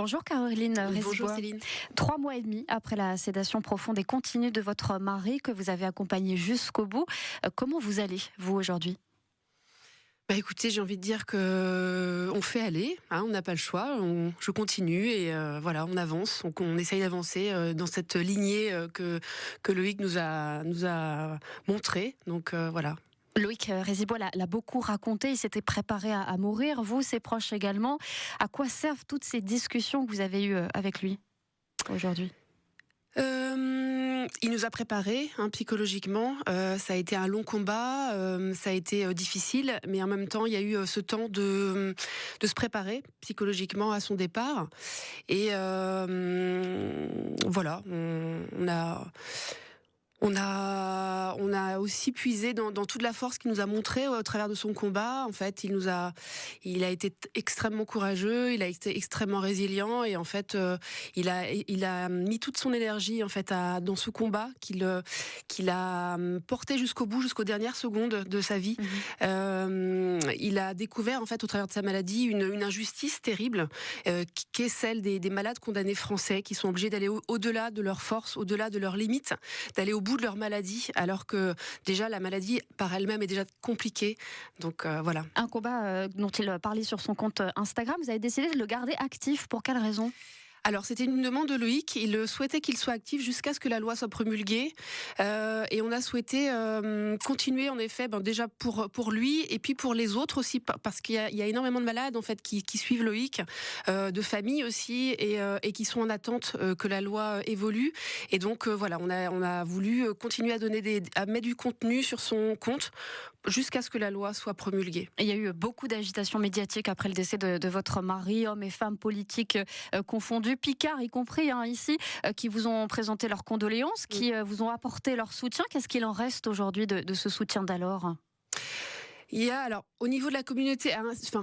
Bonjour Caroline Rézibois. Bonjour Céline. 3 mois et demi après la sédation profonde et continue de votre mari que vous avez accompagné jusqu'au bout, comment vous allez, vous, aujourd'hui ? Écoutez, j'ai envie de dire que on fait aller, on n'a pas le choix. Je continue et voilà, on avance. Donc on essaye d'avancer dans cette lignée que Loïc nous a montré. Donc voilà. Loïc Rézibois l'a beaucoup raconté, il s'était préparé à mourir, vous, ses proches également. À quoi servent toutes ces discussions que vous avez eues avec lui aujourd'hui ? Il nous a préparés psychologiquement. Ça a été un long combat, ça a été difficile, mais en même temps, il y a eu ce temps de se préparer psychologiquement à son départ. Et voilà, on a aussi puisé dans toute la force qu'il nous a montré au travers de son combat. En fait, il a été extrêmement courageux, il a été extrêmement résilient et en fait, il a mis toute son énergie en fait dans ce combat qu'il a porté jusqu'au bout, jusqu'aux dernières secondes de sa vie. Il a découvert en fait au travers de sa maladie une injustice terrible qui est celle des malades condamnés français qui sont obligés d'aller au-delà de leurs forces, au-delà de leurs limites, d'aller au bout de leur maladie, alors que déjà la maladie par elle-même est déjà compliquée. Donc voilà. Un combat dont il parlait sur son compte Instagram, vous avez décidé de le garder actif, pour quelle raison ? Alors c'était une demande de Loïc, il souhaitait qu'il soit actif jusqu'à ce que la loi soit promulguée et on a souhaité continuer en effet déjà pour lui et puis pour les autres aussi parce qu'il y a énormément de malades en fait qui suivent Loïc, de familles aussi et qui sont en attente que la loi évolue et donc voilà on a voulu continuer à mettre du contenu sur son compte jusqu'à ce que la loi soit promulguée. Il y a eu beaucoup d'agitation médiatique après le décès de votre mari, hommes et femmes politiques confondus, Picard y compris ici, qui vous ont présenté leurs condoléances, qui vous ont apporté leur soutien. Qu'est-ce qu'il en reste aujourd'hui de ce soutien d'alors ? Il y a alors au niveau de la communauté,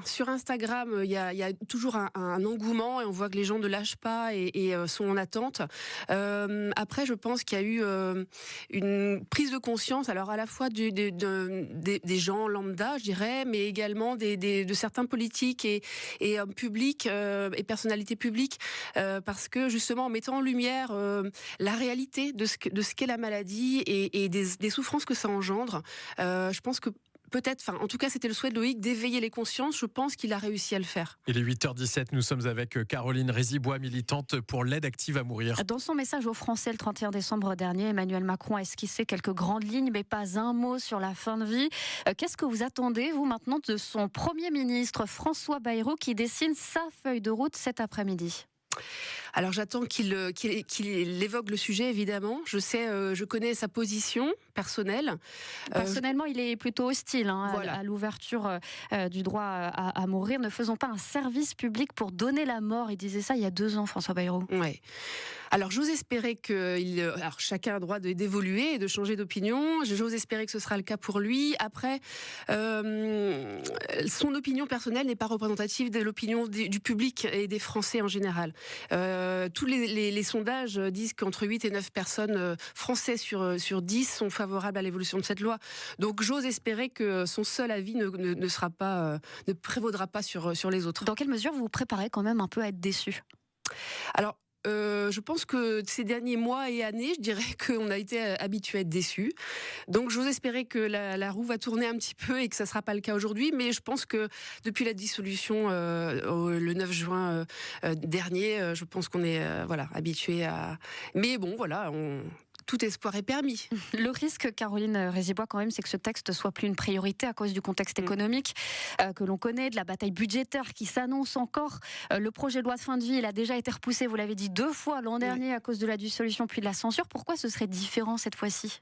sur Instagram, il y a toujours un engouement et on voit que les gens ne lâchent pas et sont en attente. Après, je pense qu'il y a eu une prise de conscience, alors à la fois des gens lambda, je dirais, mais également de certains politiques et hommes publics et personnalités publiques, parce que justement en mettant en lumière la réalité de ce qu'est la maladie et des souffrances que ça engendre, je pense que peut-être, en tout cas, c'était le souhait de Loïc d'éveiller les consciences. Je pense qu'il a réussi à le faire. Il est 8h17, nous sommes avec Caroline Rézibois, militante pour l'aide active à mourir. Dans son message aux Français le 31 décembre dernier, Emmanuel Macron a esquissé quelques grandes lignes, mais pas un mot sur la fin de vie. Qu'est-ce que vous attendez, vous, maintenant, de son Premier ministre, François Bayrou, qui dessine sa feuille de route cet après-midi ? Alors j'attends qu'il évoque le sujet, évidemment. Je connais sa position personnelle. Personnellement, il est plutôt hostile voilà. à l'ouverture du droit à mourir. Ne faisons pas un service public pour donner la mort. Il disait ça il y a 2 ans, François Bayrou. Ouais. Alors j'ose espérer alors chacun a le droit d'évoluer et de changer d'opinion. J'ose espérer que ce sera le cas pour lui. Après, son opinion personnelle n'est pas représentative de l'opinion du public et des Français en général. Tous les sondages disent qu'entre 8 et 9 personnes français sur 10 sont favorables à l'évolution de cette loi. Donc j'ose espérer que son seul avis ne prévaudra pas sur les autres. Dans quelle mesure vous vous préparez quand même un peu à être déçu ? Alors, je pense que ces derniers mois et années, je dirais qu'on a été habitué à être déçus. Donc j'ose espérer que la roue va tourner un petit peu et que ça ne sera pas le cas aujourd'hui. Mais je pense que depuis la dissolution le 9 juin dernier, je pense qu'on est habitué à... Mais bon, voilà, tout espoir est permis. Le risque, Caroline Rézibois, quand même, c'est que ce texte soit plus une priorité à cause du contexte économique que l'on connaît, de la bataille budgétaire qui s'annonce encore. Le projet de loi de fin de vie, il a déjà été repoussé, vous l'avez dit, 2 fois l'an dernier à cause de la dissolution puis de la censure. Pourquoi ce serait différent cette fois-ci ?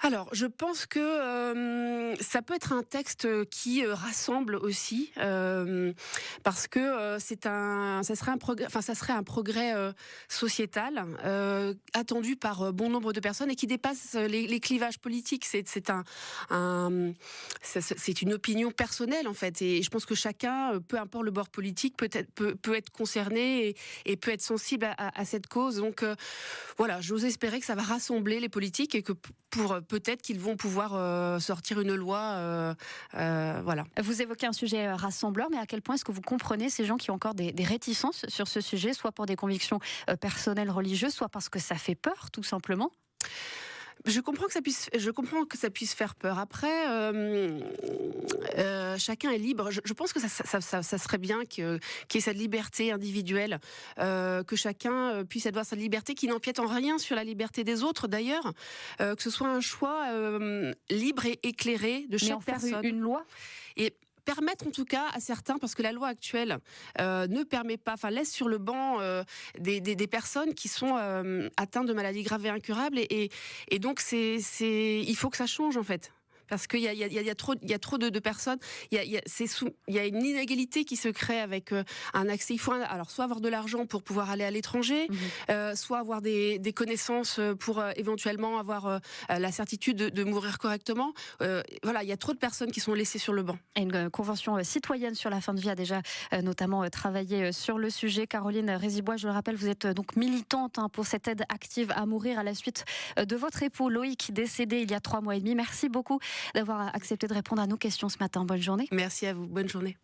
Alors, je pense que ça peut être un texte qui rassemble aussi, parce que ça serait un progrès sociétal attendu par bon nombre de personnes et qui dépasse les clivages politiques. C'est une opinion personnelle en fait, et je pense que chacun, peu importe le bord politique, peut être concerné et peut être sensible à cette cause. Donc voilà, j'ose espérer que ça va rassembler les politiques et que pour peut-être qu'ils vont pouvoir sortir une loi. Voilà. Vous évoquez un sujet rassembleur, mais à quel point est-ce que vous comprenez ces gens qui ont encore des réticences sur ce sujet, soit pour des convictions personnelles, religieuses, soit parce que ça fait peur, tout simplement? Je comprends que ça puisse faire peur. Après, chacun est libre. Je pense que ça serait bien qu'il y ait cette liberté individuelle, que chacun puisse avoir sa liberté qui n'empiète en rien sur la liberté des autres d'ailleurs, que ce soit un choix libre et éclairé de chaque personne. Une loi et permettre en tout cas à certains, parce que la loi actuelle ne permet pas, laisse sur le banc des personnes qui sont atteintes de maladies graves et incurables, et donc il faut que ça change en fait. Parce qu'il y a trop de personnes. Il y a une inégalité qui se crée avec un accès. Il faut alors soit avoir de l'argent pour pouvoir aller à l'étranger, soit avoir des connaissances pour éventuellement avoir la certitude de mourir correctement. Voilà, il y a trop de personnes qui sont laissées sur le banc. Et une convention citoyenne sur la fin de vie a déjà notamment travaillé sur le sujet. Caroline Rézibois, je le rappelle, vous êtes donc militante pour cette aide active à mourir à la suite de votre époux Loïc, décédé il y a 3 mois et demi. Merci beaucoup d'avoir accepté de répondre à nos questions ce matin. Bonne journée. Merci à vous. Bonne journée.